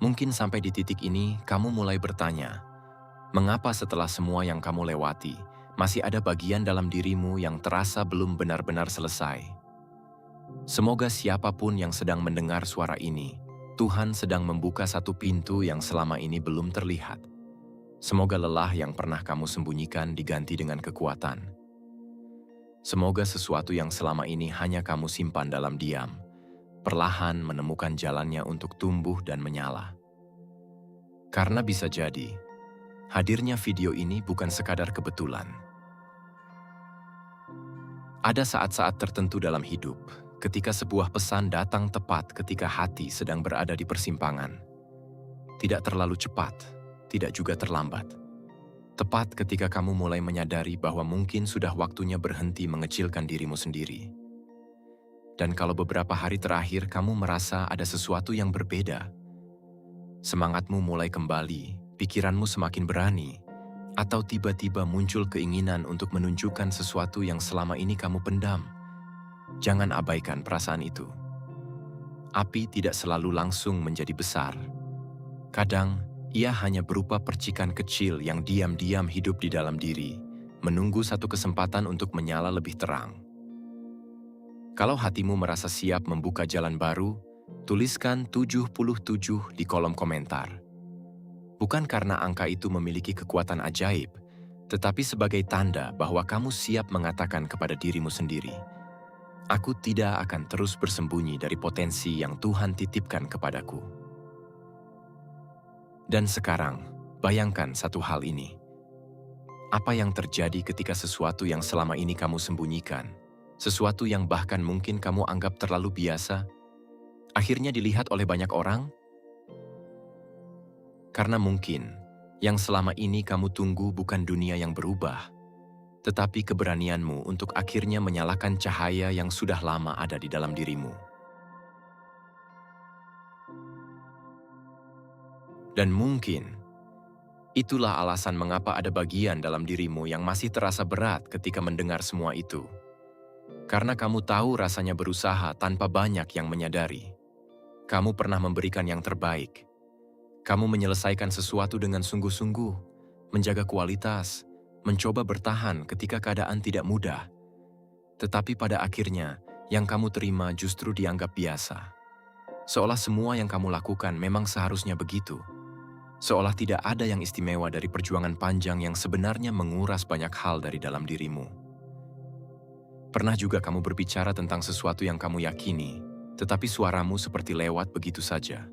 Mungkin sampai di titik ini, kamu mulai bertanya, mengapa setelah semua yang kamu lewati, masih ada bagian dalam dirimu yang terasa belum benar-benar selesai? Semoga siapapun yang sedang mendengar suara ini, Tuhan sedang membuka satu pintu yang selama ini belum terlihat. Semoga lelah yang pernah kamu sembunyikan diganti dengan kekuatan. Semoga sesuatu yang selama ini hanya kamu simpan dalam diam, perlahan menemukan jalannya untuk tumbuh dan menyala. Karena bisa jadi, hadirnya video ini bukan sekadar kebetulan. Ada saat-saat tertentu dalam hidup, ketika sebuah pesan datang tepat ketika hati sedang berada di persimpangan. Tidak terlalu cepat, tidak juga terlambat. Tepat ketika kamu mulai menyadari bahwa mungkin sudah waktunya berhenti mengecilkan dirimu sendiri. Dan kalau beberapa hari terakhir kamu merasa ada sesuatu yang berbeda, semangatmu mulai kembali, pikiranmu semakin berani, atau tiba-tiba muncul keinginan untuk menunjukkan sesuatu yang selama ini kamu pendam, jangan abaikan perasaan itu. Api tidak selalu langsung menjadi besar. Kadang, ia hanya berupa percikan kecil yang diam-diam hidup di dalam diri, menunggu satu kesempatan untuk menyala lebih terang. Kalau hatimu merasa siap membuka jalan baru, tuliskan 77 di kolom komentar. Bukan karena angka itu memiliki kekuatan ajaib, tetapi sebagai tanda bahwa kamu siap mengatakan kepada dirimu sendiri, "Aku tidak akan terus bersembunyi dari potensi yang Tuhan titipkan kepadaku." Dan sekarang, bayangkan satu hal ini. Apa yang terjadi ketika sesuatu yang selama ini kamu sembunyikan, sesuatu yang bahkan mungkin kamu anggap terlalu biasa, akhirnya dilihat oleh banyak orang? Karena mungkin, yang selama ini kamu tunggu bukan dunia yang berubah, tetapi keberanianmu untuk akhirnya menyalakan cahaya yang sudah lama ada di dalam dirimu. Dan mungkin, itulah alasan mengapa ada bagian dalam dirimu yang masih terasa berat ketika mendengar semua itu. Karena kamu tahu rasanya berusaha tanpa banyak yang menyadari. Kamu pernah memberikan yang terbaik. Kamu menyelesaikan sesuatu dengan sungguh-sungguh, menjaga kualitas, mencoba bertahan ketika keadaan tidak mudah. Tetapi pada akhirnya, yang kamu terima justru dianggap biasa. Seolah semua yang kamu lakukan memang seharusnya begitu. Seolah tidak ada yang istimewa dari perjuangan panjang yang sebenarnya menguras banyak hal dari dalam dirimu. Pernah juga kamu berbicara tentang sesuatu yang kamu yakini, tetapi suaramu seperti lewat begitu saja.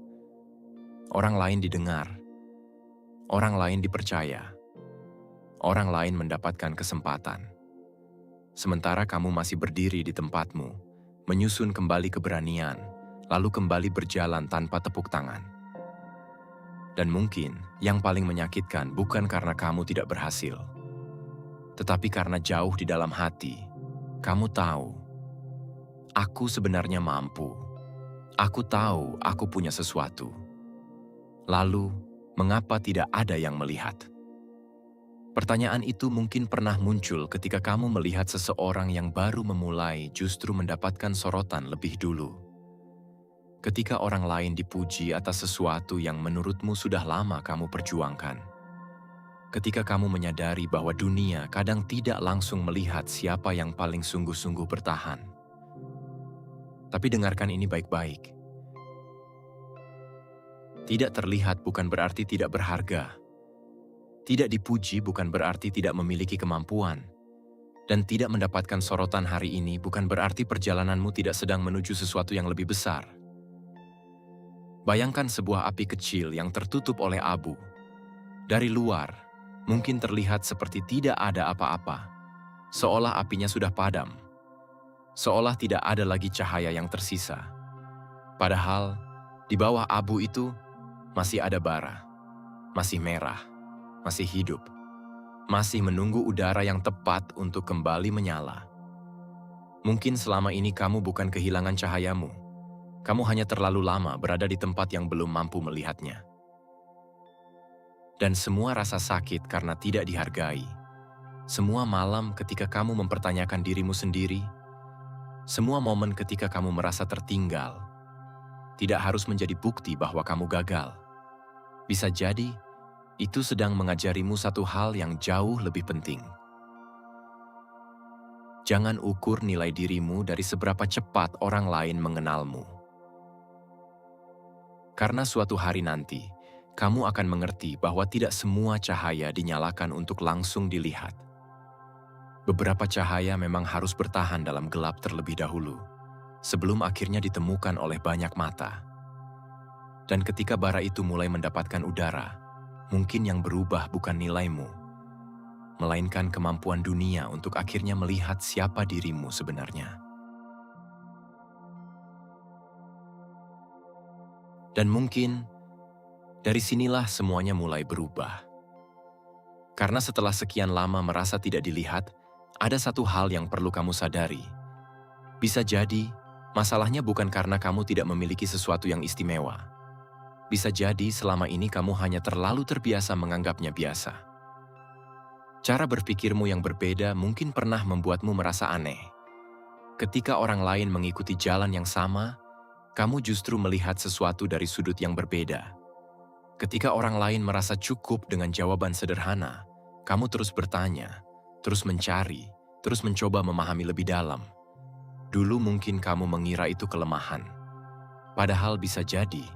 Orang lain didengar, orang lain dipercaya, orang lain mendapatkan kesempatan. Sementara kamu masih berdiri di tempatmu, menyusun kembali keberanian, lalu kembali berjalan tanpa tepuk tangan. Dan mungkin yang paling menyakitkan bukan karena kamu tidak berhasil, tetapi karena jauh di dalam hati, kamu tahu, aku sebenarnya mampu. Aku tahu aku punya sesuatu. Lalu, mengapa tidak ada yang melihat? Pertanyaan itu mungkin pernah muncul ketika kamu melihat seseorang yang baru memulai justru mendapatkan sorotan lebih dulu. Ketika orang lain dipuji atas sesuatu yang menurutmu sudah lama kamu perjuangkan. Ketika kamu menyadari bahwa dunia kadang tidak langsung melihat siapa yang paling sungguh-sungguh bertahan. Tapi dengarkan ini baik-baik. Tidak terlihat bukan berarti tidak berharga. Tidak dipuji bukan berarti tidak memiliki kemampuan. Dan tidak mendapatkan sorotan hari ini bukan berarti perjalananmu tidak sedang menuju sesuatu yang lebih besar. Bayangkan sebuah api kecil yang tertutup oleh abu. Dari luar, mungkin terlihat seperti tidak ada apa-apa, seolah apinya sudah padam, seolah tidak ada lagi cahaya yang tersisa. Padahal, di bawah abu itu masih ada bara, masih merah, masih hidup, masih menunggu udara yang tepat untuk kembali menyala. Mungkin selama ini kamu bukan kehilangan cahayamu, kamu hanya terlalu lama berada di tempat yang belum mampu melihatnya. Dan semua rasa sakit karena tidak dihargai, semua malam ketika kamu mempertanyakan dirimu sendiri, semua momen ketika kamu merasa tertinggal, tidak harus menjadi bukti bahwa kamu gagal. Bisa jadi, itu sedang mengajarimu satu hal yang jauh lebih penting. Jangan ukur nilai dirimu dari seberapa cepat orang lain mengenalmu. Karena suatu hari nanti, kamu akan mengerti bahwa tidak semua cahaya dinyalakan untuk langsung dilihat. Beberapa cahaya memang harus bertahan dalam gelap terlebih dahulu, sebelum akhirnya ditemukan oleh banyak mata. Dan ketika bara itu mulai mendapatkan udara, mungkin yang berubah bukan nilaimu, melainkan kemampuan dunia untuk akhirnya melihat siapa dirimu sebenarnya. Dan mungkin, dari sinilah semuanya mulai berubah. Karena setelah sekian lama merasa tidak dilihat, ada satu hal yang perlu kamu sadari. Bisa jadi, masalahnya bukan karena kamu tidak memiliki sesuatu yang istimewa. Bisa jadi selama ini kamu hanya terlalu terbiasa menganggapnya biasa. Cara berpikirmu yang berbeda mungkin pernah membuatmu merasa aneh. Ketika orang lain mengikuti jalan yang sama, kamu justru melihat sesuatu dari sudut yang berbeda. Ketika orang lain merasa cukup dengan jawaban sederhana, kamu terus bertanya, terus mencari, terus mencoba memahami lebih dalam. Dulu mungkin kamu mengira itu kelemahan. Padahal bisa jadi,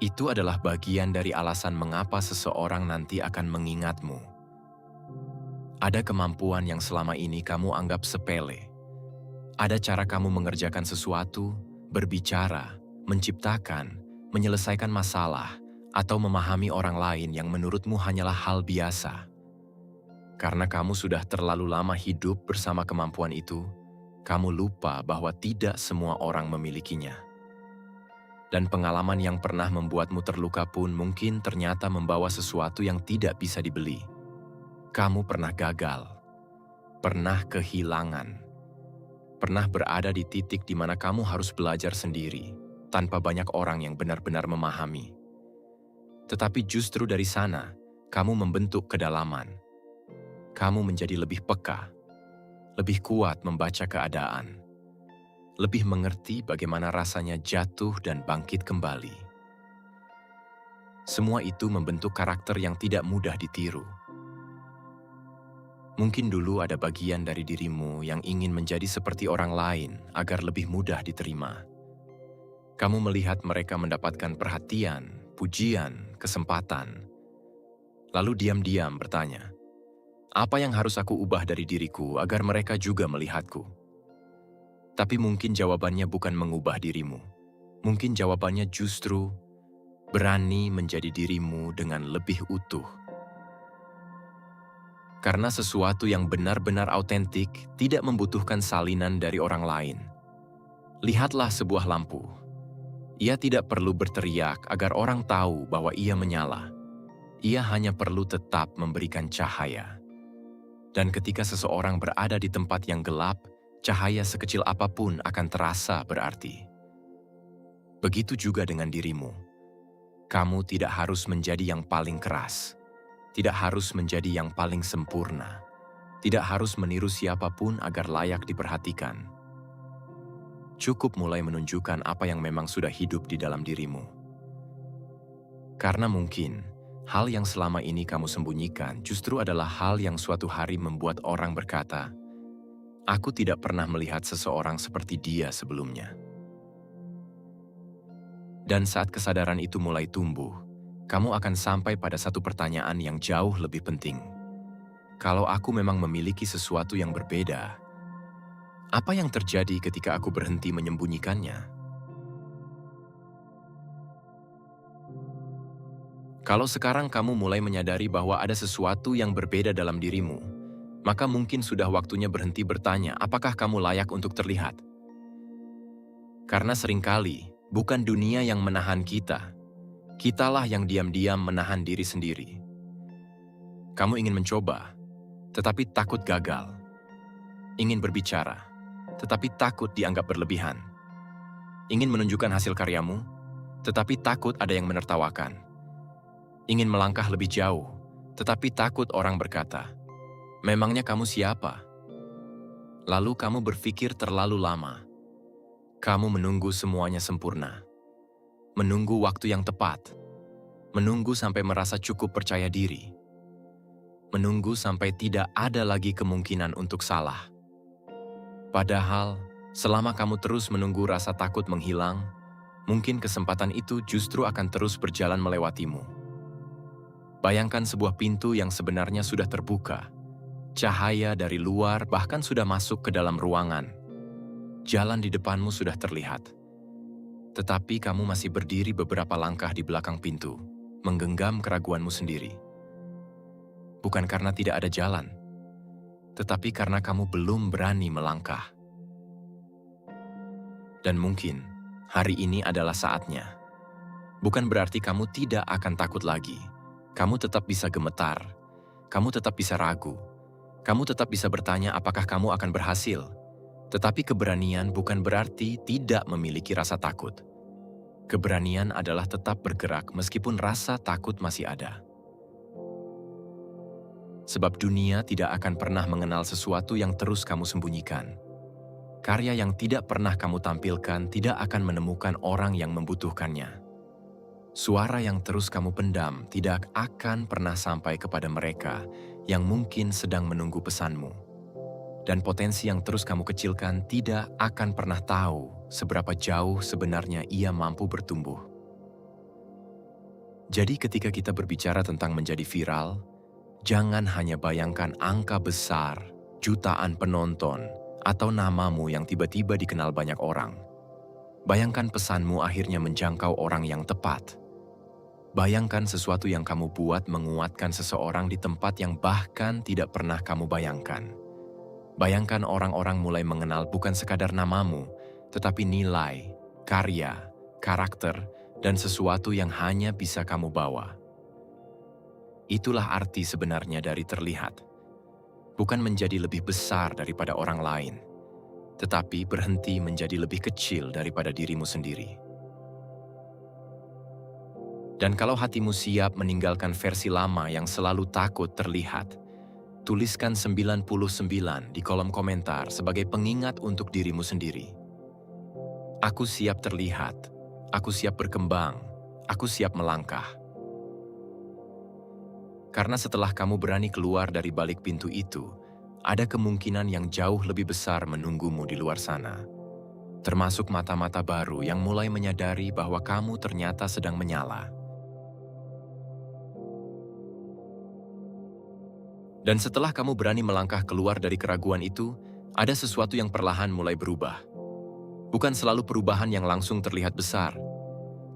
itu adalah bagian dari alasan mengapa seseorang nanti akan mengingatmu. Ada kemampuan yang selama ini kamu anggap sepele. Ada cara kamu mengerjakan sesuatu, berbicara, menciptakan, menyelesaikan masalah, atau memahami orang lain yang menurutmu hanyalah hal biasa. Karena kamu sudah terlalu lama hidup bersama kemampuan itu, kamu lupa bahwa tidak semua orang memilikinya. Dan pengalaman yang pernah membuatmu terluka pun mungkin ternyata membawa sesuatu yang tidak bisa dibeli. Kamu pernah gagal, pernah kehilangan, pernah berada di titik di mana kamu harus belajar sendiri, tanpa banyak orang yang benar-benar memahami. Tetapi justru dari sana, kamu membentuk kedalaman. Kamu menjadi lebih peka, lebih kuat membaca keadaan, lebih mengerti bagaimana rasanya jatuh dan bangkit kembali. Semua itu membentuk karakter yang tidak mudah ditiru. Mungkin dulu ada bagian dari dirimu yang ingin menjadi seperti orang lain agar lebih mudah diterima. Kamu melihat mereka mendapatkan perhatian, pujian, kesempatan. Lalu diam-diam bertanya, apa yang harus aku ubah dari diriku agar mereka juga melihatku? Tapi mungkin jawabannya bukan mengubah dirimu. Mungkin jawabannya justru berani menjadi dirimu dengan lebih utuh. Karena sesuatu yang benar-benar autentik tidak membutuhkan salinan dari orang lain. Lihatlah sebuah lampu. Ia tidak perlu berteriak agar orang tahu bahwa ia menyala. Ia hanya perlu tetap memberikan cahaya. Dan ketika seseorang berada di tempat yang gelap, cahaya sekecil apapun akan terasa berarti. Begitu juga dengan dirimu. Kamu tidak harus menjadi yang paling keras. Tidak harus menjadi yang paling sempurna. Tidak harus meniru siapapun agar layak diperhatikan. Cukup mulai menunjukkan apa yang memang sudah hidup di dalam dirimu. Karena mungkin, hal yang selama ini kamu sembunyikan justru adalah hal yang suatu hari membuat orang berkata, "Aku tidak pernah melihat seseorang seperti dia sebelumnya." Dan saat kesadaran itu mulai tumbuh, kamu akan sampai pada satu pertanyaan yang jauh lebih penting. Kalau aku memang memiliki sesuatu yang berbeda, apa yang terjadi ketika aku berhenti menyembunyikannya? Kalau sekarang kamu mulai menyadari bahwa ada sesuatu yang berbeda dalam dirimu, maka mungkin sudah waktunya berhenti bertanya apakah kamu layak untuk terlihat. Karena seringkali, bukan dunia yang menahan kita. Kitalah yang diam-diam menahan diri sendiri. Kamu ingin mencoba, tetapi takut gagal. Ingin berbicara, tetapi takut dianggap berlebihan. Ingin menunjukkan hasil karyamu, tetapi takut ada yang menertawakan. Ingin melangkah lebih jauh, tetapi takut orang berkata, "Memangnya kamu siapa?" Lalu kamu berpikir terlalu lama. Kamu menunggu semuanya sempurna. Menunggu waktu yang tepat. Menunggu sampai merasa cukup percaya diri. Menunggu sampai tidak ada lagi kemungkinan untuk salah. Padahal, selama kamu terus menunggu rasa takut menghilang, mungkin kesempatan itu justru akan terus berjalan melewatimu. Bayangkan sebuah pintu yang sebenarnya sudah terbuka. Cahaya dari luar bahkan sudah masuk ke dalam ruangan. Jalan di depanmu sudah terlihat. Tetapi kamu masih berdiri beberapa langkah di belakang pintu, menggenggam keraguanmu sendiri. Bukan karena tidak ada jalan, tetapi karena kamu belum berani melangkah. Dan mungkin hari ini adalah saatnya. Bukan berarti kamu tidak akan takut lagi. Kamu tetap bisa gemetar, kamu tetap bisa ragu, kamu tetap bisa bertanya apakah kamu akan berhasil. Tetapi keberanian bukan berarti tidak memiliki rasa takut. Keberanian adalah tetap bergerak meskipun rasa takut masih ada. Sebab dunia tidak akan pernah mengenal sesuatu yang terus kamu sembunyikan. Karya yang tidak pernah kamu tampilkan tidak akan menemukan orang yang membutuhkannya. Suara yang terus kamu pendam tidak akan pernah sampai kepada mereka yang mungkin sedang menunggu pesanmu. Dan potensi yang terus kamu kecilkan tidak akan pernah tahu seberapa jauh sebenarnya ia mampu bertumbuh. Jadi ketika kita berbicara tentang menjadi viral, jangan hanya bayangkan angka besar, jutaan penonton, atau namamu yang tiba-tiba dikenal banyak orang. Bayangkan pesanmu akhirnya menjangkau orang yang tepat. Bayangkan sesuatu yang kamu buat menguatkan seseorang di tempat yang bahkan tidak pernah kamu bayangkan. Bayangkan orang-orang mulai mengenal bukan sekadar namamu, tetapi nilai, karya, karakter, dan sesuatu yang hanya bisa kamu bawa. Itulah arti sebenarnya dari terlihat. Bukan menjadi lebih besar daripada orang lain, tetapi berhenti menjadi lebih kecil daripada dirimu sendiri. Dan kalau hatimu siap meninggalkan versi lama yang selalu takut terlihat, tuliskan 99 di kolom komentar sebagai pengingat untuk dirimu sendiri. Aku siap terlihat, aku siap berkembang, aku siap melangkah. Karena setelah kamu berani keluar dari balik pintu itu, ada kemungkinan yang jauh lebih besar menunggumu di luar sana. Termasuk mata-mata baru yang mulai menyadari bahwa kamu ternyata sedang menyala. Dan setelah kamu berani melangkah keluar dari keraguan itu, ada sesuatu yang perlahan mulai berubah. Bukan selalu perubahan yang langsung terlihat besar.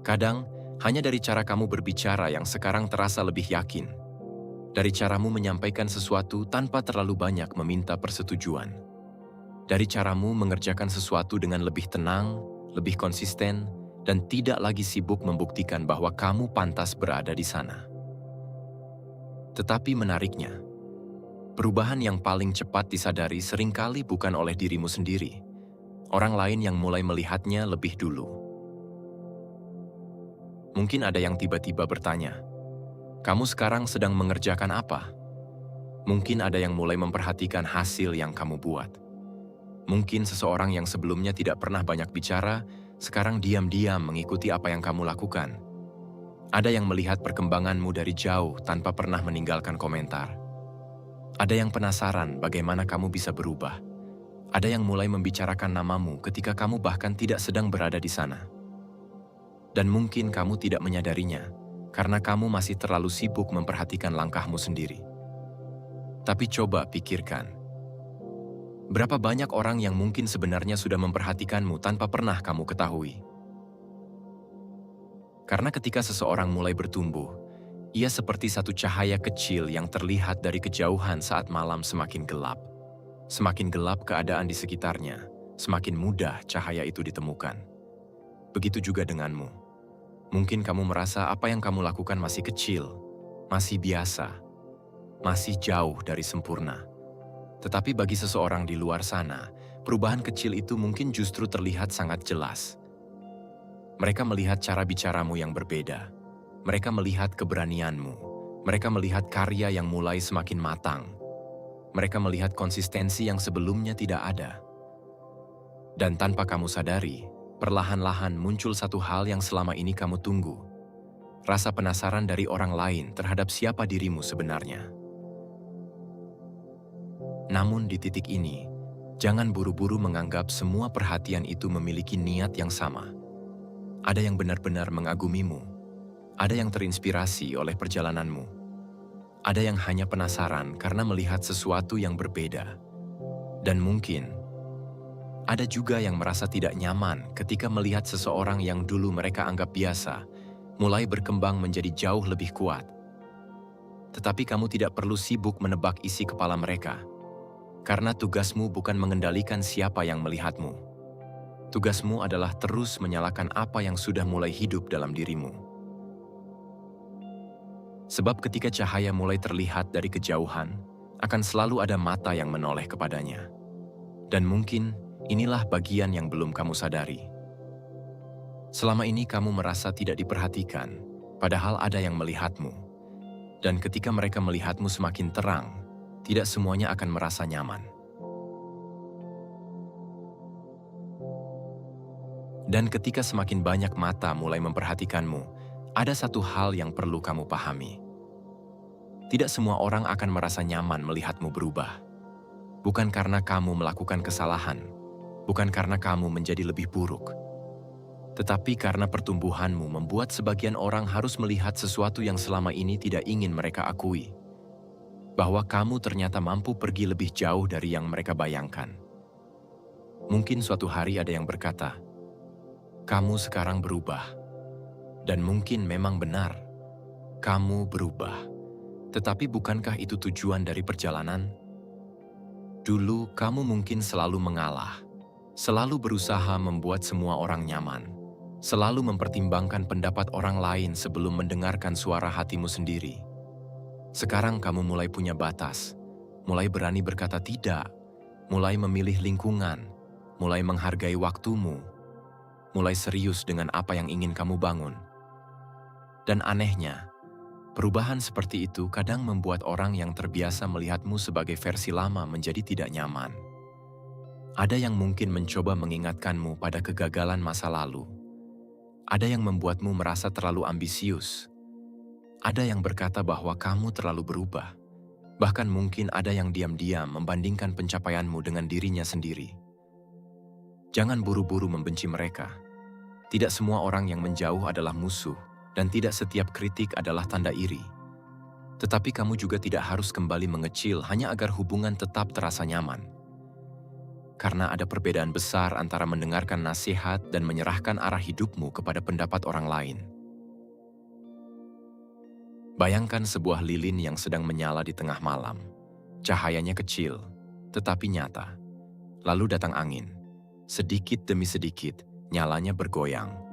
Kadang, hanya dari cara kamu berbicara yang sekarang terasa lebih yakin. Dari caramu menyampaikan sesuatu tanpa terlalu banyak meminta persetujuan. Dari caramu mengerjakan sesuatu dengan lebih tenang, lebih konsisten, dan tidak lagi sibuk membuktikan bahwa kamu pantas berada di sana. Tetapi menariknya, perubahan yang paling cepat disadari seringkali bukan oleh dirimu sendiri. Orang lain yang mulai melihatnya lebih dulu. Mungkin ada yang tiba-tiba bertanya, "Kamu sekarang sedang mengerjakan apa?" Mungkin ada yang mulai memperhatikan hasil yang kamu buat. Mungkin seseorang yang sebelumnya tidak pernah banyak bicara, sekarang diam-diam mengikuti apa yang kamu lakukan. Ada yang melihat perkembanganmu dari jauh tanpa pernah meninggalkan komentar. Ada yang penasaran bagaimana kamu bisa berubah. Ada yang mulai membicarakan namamu ketika kamu bahkan tidak sedang berada di sana. Dan mungkin kamu tidak menyadarinya, karena kamu masih terlalu sibuk memperhatikan langkahmu sendiri. Tapi coba pikirkan, berapa banyak orang yang mungkin sebenarnya sudah memperhatikanmu tanpa pernah kamu ketahui? Karena ketika seseorang mulai bertumbuh, ia seperti satu cahaya kecil yang terlihat dari kejauhan saat malam semakin gelap. Semakin gelap keadaan di sekitarnya, semakin mudah cahaya itu ditemukan. Begitu juga denganmu. Mungkin kamu merasa apa yang kamu lakukan masih kecil, masih biasa, masih jauh dari sempurna. Tetapi bagi seseorang di luar sana, perubahan kecil itu mungkin justru terlihat sangat jelas. Mereka melihat cara bicaramu yang berbeda. Mereka melihat keberanianmu. Mereka melihat karya yang mulai semakin matang. Mereka melihat konsistensi yang sebelumnya tidak ada. Dan tanpa kamu sadari, perlahan-lahan muncul satu hal yang selama ini kamu tunggu. rasa penasaran dari orang lain terhadap siapa dirimu sebenarnya. Namun di titik ini, jangan buru-buru menganggap semua perhatian itu memiliki niat yang sama. Ada yang benar-benar mengagumimu, ada yang terinspirasi oleh perjalananmu, ada yang hanya penasaran karena melihat sesuatu yang berbeda. Dan mungkin, ada juga yang merasa tidak nyaman ketika melihat seseorang yang dulu mereka anggap biasa, mulai berkembang menjadi jauh lebih kuat. Tetapi kamu tidak perlu sibuk menebak isi kepala mereka, karena tugasmu bukan mengendalikan siapa yang melihatmu. Tugasmu adalah terus menyalakan apa yang sudah mulai hidup dalam dirimu. Sebab ketika cahaya mulai terlihat dari kejauhan, akan selalu ada mata yang menoleh kepadanya. Dan mungkin inilah bagian yang belum kamu sadari. Selama ini kamu merasa tidak diperhatikan, padahal ada yang melihatmu. Dan ketika mereka melihatmu semakin terang, tidak semuanya akan merasa nyaman. Dan ketika semakin banyak mata mulai memperhatikanmu, ada satu hal yang perlu kamu pahami. Tidak semua orang akan merasa nyaman melihatmu berubah. Bukan karena kamu melakukan kesalahan, bukan karena kamu menjadi lebih buruk, tetapi karena pertumbuhanmu membuat sebagian orang harus melihat sesuatu yang selama ini tidak ingin mereka akui. Bahwa kamu ternyata mampu pergi lebih jauh dari yang mereka bayangkan. Mungkin suatu hari ada yang berkata, "Kamu sekarang berubah." Dan mungkin memang benar, kamu berubah. Tetapi bukankah itu tujuan dari perjalanan? Dulu kamu mungkin selalu mengalah, selalu berusaha membuat semua orang nyaman, selalu mempertimbangkan pendapat orang lain sebelum mendengarkan suara hatimu sendiri. Sekarang kamu mulai punya batas, mulai berani berkata tidak, mulai memilih lingkungan, mulai menghargai waktumu, mulai serius dengan apa yang ingin kamu bangun. Dan anehnya, perubahan seperti itu kadang membuat orang yang terbiasa melihatmu sebagai versi lama menjadi tidak nyaman. Ada yang mungkin mencoba mengingatkanmu pada kegagalan masa lalu. Ada yang membuatmu merasa terlalu ambisius. Ada yang berkata bahwa kamu terlalu berubah. Bahkan mungkin ada yang diam-diam membandingkan pencapaianmu dengan dirinya sendiri. Jangan buru-buru membenci mereka. Tidak semua orang yang menjauh adalah musuh. Dan tidak setiap kritik adalah tanda iri. Tetapi kamu juga tidak harus kembali mengecil hanya agar hubungan tetap terasa nyaman. Karena ada perbedaan besar antara mendengarkan nasihat dan menyerahkan arah hidupmu kepada pendapat orang lain. Bayangkan sebuah lilin yang sedang menyala di tengah malam. Cahayanya kecil, tetapi nyata. Lalu datang angin. Sedikit demi sedikit, nyalanya bergoyang.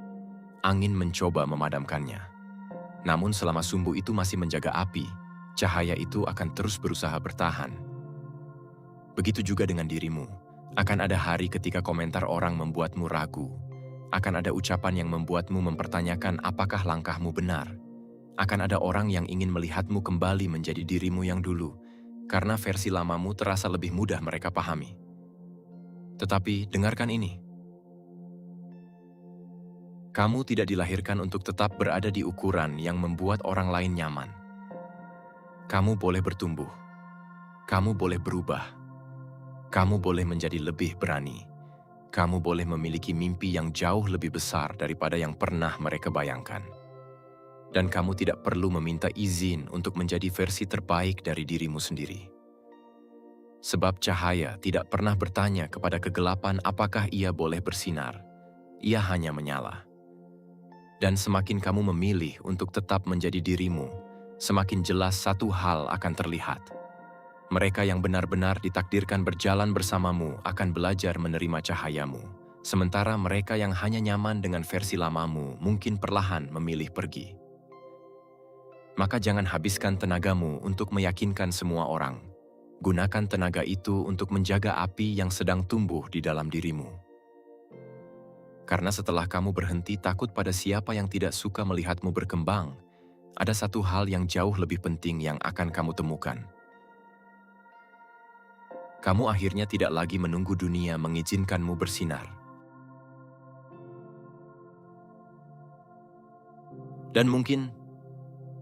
Angin mencoba memadamkannya. Namun selama sumbu itu masih menjaga api, cahaya itu akan terus berusaha bertahan. Begitu juga dengan dirimu. Akan ada hari ketika komentar orang membuatmu ragu. Akan ada ucapan yang membuatmu mempertanyakan apakah langkahmu benar. Akan ada orang yang ingin melihatmu kembali menjadi dirimu yang dulu, karena versi lamamu terasa lebih mudah mereka pahami. Tetapi dengarkan ini. Kamu tidak dilahirkan untuk tetap berada di ukuran yang membuat orang lain nyaman. Kamu boleh bertumbuh. Kamu boleh berubah. Kamu boleh menjadi lebih berani. Kamu boleh memiliki mimpi yang jauh lebih besar daripada yang pernah mereka bayangkan. Dan kamu tidak perlu meminta izin untuk menjadi versi terbaik dari dirimu sendiri. Sebab cahaya tidak pernah bertanya kepada kegelapan apakah ia boleh bersinar. Ia hanya menyala. Dan semakin kamu memilih untuk tetap menjadi dirimu, semakin jelas satu hal akan terlihat. Mereka yang benar-benar ditakdirkan berjalan bersamamu akan belajar menerima cahayamu, sementara mereka yang hanya nyaman dengan versi lamamu mungkin perlahan memilih pergi. Maka jangan habiskan tenagamu untuk meyakinkan semua orang. Gunakan tenaga itu untuk menjaga api yang sedang tumbuh di dalam dirimu. Karena setelah kamu berhenti takut pada siapa yang tidak suka melihatmu berkembang, ada satu hal yang jauh lebih penting yang akan kamu temukan. Kamu akhirnya tidak lagi menunggu dunia mengizinkanmu bersinar. Dan mungkin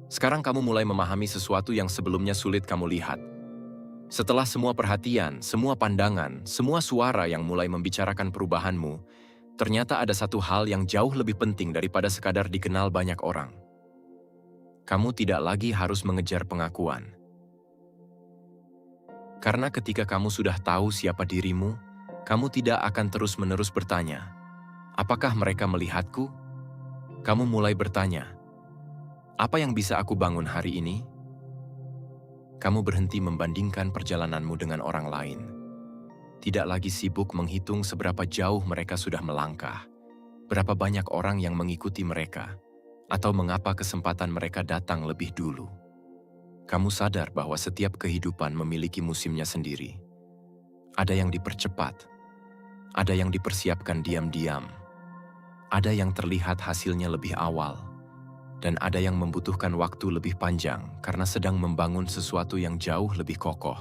Sekarang kamu mulai memahami sesuatu yang sebelumnya sulit kamu lihat. Setelah semua perhatian, semua pandangan, semua suara yang mulai membicarakan perubahanmu, ternyata ada satu hal yang jauh lebih penting daripada sekadar dikenal banyak orang. Kamu tidak lagi harus mengejar pengakuan. Karena ketika kamu sudah tahu siapa dirimu, kamu tidak akan terus-menerus bertanya, apakah mereka melihatku? Kamu mulai bertanya, apa yang bisa aku bangun hari ini? Kamu berhenti membandingkan perjalananmu dengan orang lain. Tidak lagi sibuk menghitung seberapa jauh mereka sudah melangkah, berapa banyak orang yang mengikuti mereka, atau mengapa kesempatan mereka datang lebih dulu. Kamu sadar bahwa setiap kehidupan memiliki musimnya sendiri. Ada yang dipercepat, ada yang dipersiapkan diam-diam, ada yang terlihat hasilnya lebih awal, dan ada yang membutuhkan waktu lebih panjang karena sedang membangun sesuatu yang jauh lebih kokoh.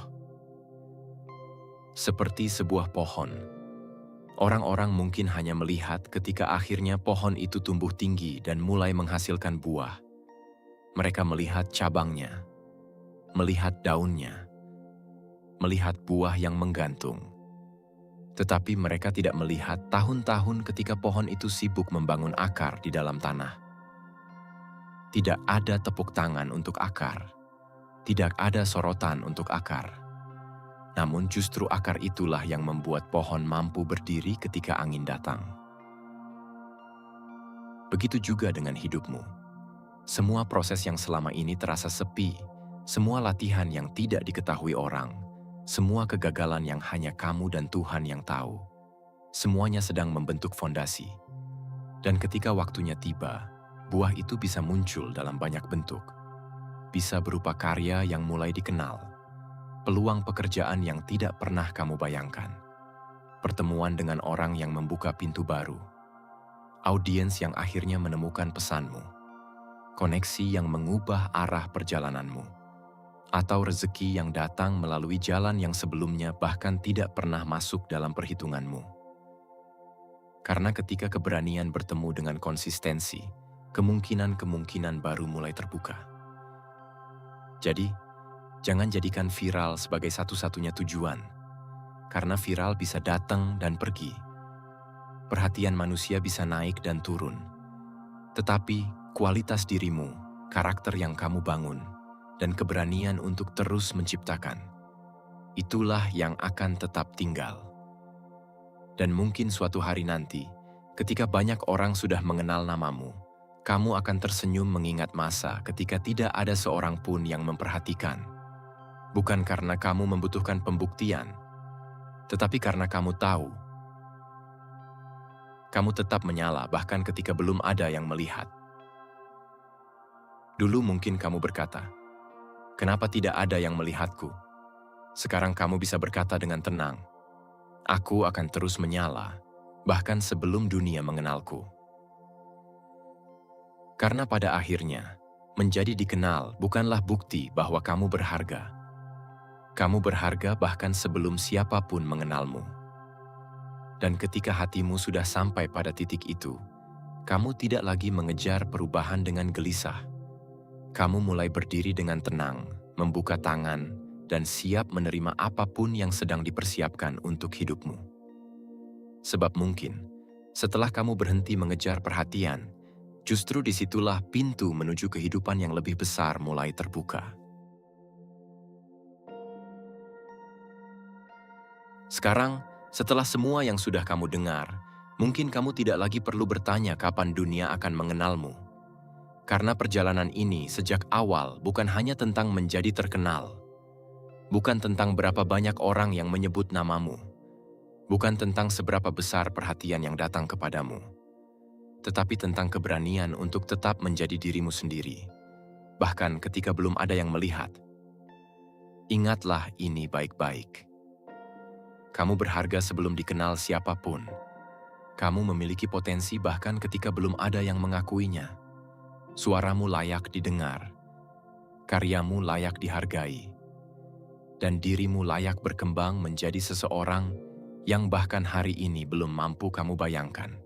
Seperti sebuah pohon, orang-orang mungkin hanya melihat ketika akhirnya pohon itu tumbuh tinggi dan mulai menghasilkan buah. Mereka melihat cabangnya, melihat daunnya, melihat buah yang menggantung. Tetapi mereka tidak melihat tahun-tahun ketika pohon itu sibuk membangun akar di dalam tanah. Tidak ada tepuk tangan untuk akar. Tidak ada sorotan untuk akar. Namun justru akar itulah yang membuat pohon mampu berdiri ketika angin datang. Begitu juga dengan hidupmu. Semua proses yang selama ini terasa sepi, semua latihan yang tidak diketahui orang, semua kegagalan yang hanya kamu dan Tuhan yang tahu, semuanya sedang membentuk fondasi. Dan ketika waktunya tiba, buah itu bisa muncul dalam banyak bentuk. Bisa berupa karya yang mulai dikenal, peluang pekerjaan yang tidak pernah kamu bayangkan, pertemuan dengan orang yang membuka pintu baru, audiens yang akhirnya menemukan pesanmu, koneksi yang mengubah arah perjalananmu, atau rezeki yang datang melalui jalan yang sebelumnya bahkan tidak pernah masuk dalam perhitunganmu. Karena ketika keberanian bertemu dengan konsistensi, kemungkinan-kemungkinan baru mulai terbuka. Jadi, jangan jadikan viral sebagai satu-satunya tujuan, karena viral bisa datang dan pergi. Perhatian manusia bisa naik dan turun. Tetapi, kualitas dirimu, karakter yang kamu bangun, dan keberanian untuk terus menciptakan, itulah yang akan tetap tinggal. Dan mungkin suatu hari nanti, ketika banyak orang sudah mengenal namamu, kamu akan tersenyum mengingat masa ketika tidak ada seorang pun yang memperhatikan. Bukan karena kamu membutuhkan pembuktian, tetapi karena kamu tahu. Kamu tetap menyala bahkan ketika belum ada yang melihat. Dulu mungkin kamu berkata, "Kenapa tidak ada yang melihatku?" Sekarang kamu bisa berkata dengan tenang, "Aku akan terus menyala, bahkan sebelum dunia mengenalku." Karena pada akhirnya, menjadi dikenal bukanlah bukti bahwa kamu berharga. Kamu berharga bahkan sebelum siapapun mengenalmu. Dan ketika hatimu sudah sampai pada titik itu, kamu tidak lagi mengejar perubahan dengan gelisah. Kamu mulai berdiri dengan tenang, membuka tangan, dan siap menerima apapun yang sedang dipersiapkan untuk hidupmu. Sebab mungkin, setelah kamu berhenti mengejar perhatian, justru disitulah pintu menuju kehidupan yang lebih besar mulai terbuka. Sekarang, setelah semua yang sudah kamu dengar, mungkin kamu tidak lagi perlu bertanya kapan dunia akan mengenalmu. Karena perjalanan ini sejak awal bukan hanya tentang menjadi terkenal, bukan tentang berapa banyak orang yang menyebut namamu, bukan tentang seberapa besar perhatian yang datang kepadamu, tetapi tentang keberanian untuk tetap menjadi dirimu sendiri, bahkan ketika belum ada yang melihat. Ingatlah ini baik-baik. Kamu berharga sebelum dikenal siapapun. Kamu memiliki potensi bahkan ketika belum ada yang mengakuinya. Suaramu layak didengar, karyamu layak dihargai, dan dirimu layak berkembang menjadi seseorang yang bahkan hari ini belum mampu kamu bayangkan.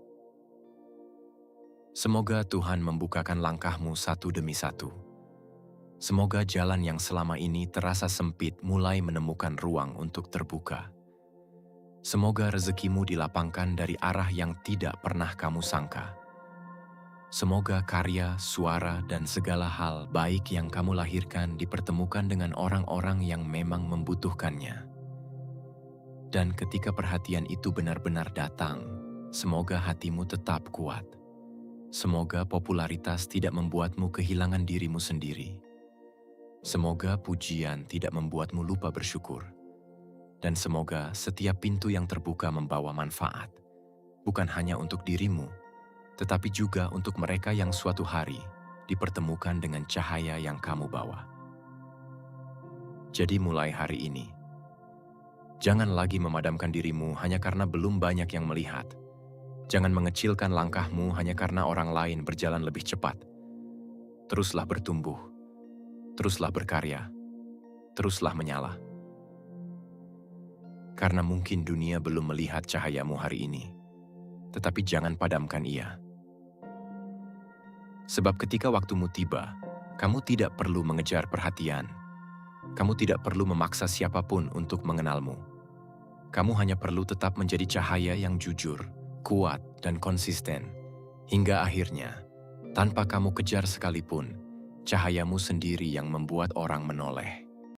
Semoga Tuhan membukakan langkahmu satu demi satu. Semoga jalan yang selama ini terasa sempit mulai menemukan ruang untuk terbuka. Semoga rezekimu dilapangkan dari arah yang tidak pernah kamu sangka. Semoga karya, suara, dan segala hal baik yang kamu lahirkan dipertemukan dengan orang-orang yang memang membutuhkannya. Dan ketika perhatian itu benar-benar datang, semoga hatimu tetap kuat. Semoga popularitas tidak membuatmu kehilangan dirimu sendiri. Semoga pujian tidak membuatmu lupa bersyukur. Dan semoga setiap pintu yang terbuka membawa manfaat, bukan hanya untuk dirimu, tetapi juga untuk mereka yang suatu hari dipertemukan dengan cahaya yang kamu bawa. Jadi mulai hari ini, jangan lagi memadamkan dirimu hanya karena belum banyak yang melihat. Jangan mengecilkan langkahmu hanya karena orang lain berjalan lebih cepat. Teruslah bertumbuh, teruslah berkarya, teruslah menyala. Karena mungkin dunia belum melihat cahayamu hari ini, tetapi jangan padamkan ia. Sebab ketika waktumu tiba, kamu tidak perlu mengejar perhatian. Kamu tidak perlu memaksa siapapun untuk mengenalmu. Kamu hanya perlu tetap menjadi cahaya yang jujur, kuat, dan konsisten. Hingga akhirnya, tanpa kamu kejar sekalipun, cahayamu sendiri yang membuat orang menoleh.